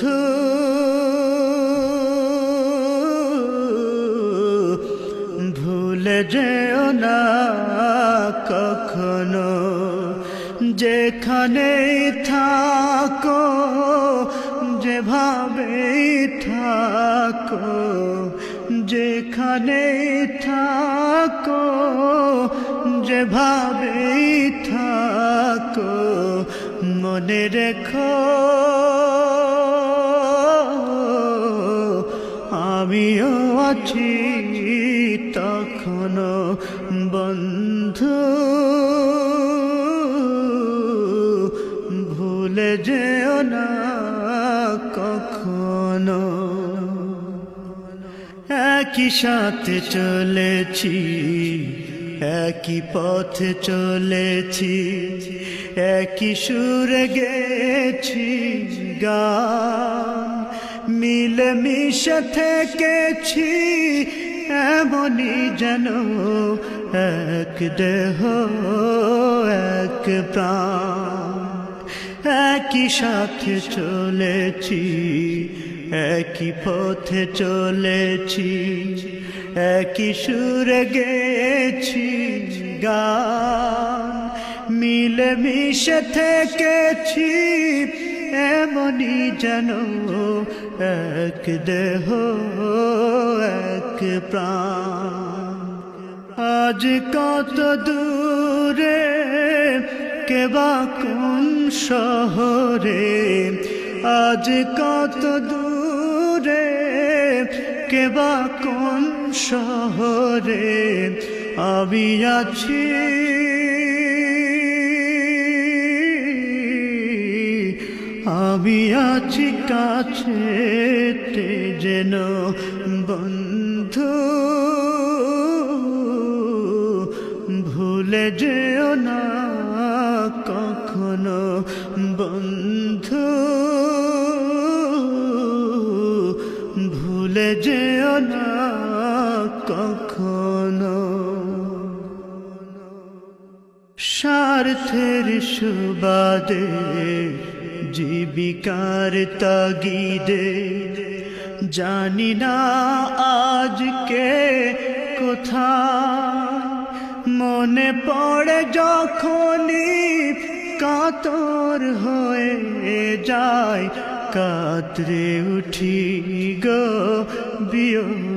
বন্ধু ভুলে যেও না কখনো, যেখানেই থাকো যেভাবেই থাকো, যেখানেই থাকো যেভাবেই থাকো, মনে রেখো আমিও আছি তখনো বন্ধু, ভুলে যেও না কখনো। একই সাথে চলেছি, একই পথে চলেছি, একই সুরে গেছি গান, মিলে মিশে থেকেছি এমনই যেন এক দেহ এক প্রাণ। একই সাথে চলেছি, একই পথে চলেছি, একই সুরে গেছি গান, মিলে মিশে থেকেছি এমনই যেন এক দেহ এক প্রাণ। আজ কত দূরে কেবা কোন শহরে, আজ কত দূরে কেবা কোন শহরে আমি আছি, আমি আছি কাছেতে যেন বন্ধু, ভুলে যেও না কখনো বন্ধু, ভুলে যেও না কখনো। স্বার্থের সুবাদে জীবিকার তাগিদে জানি না আজকে কোথায়, মনে পড়ে যখনই কাতর হয়ে যায়, কাতরে উঠি গো বিয়োগ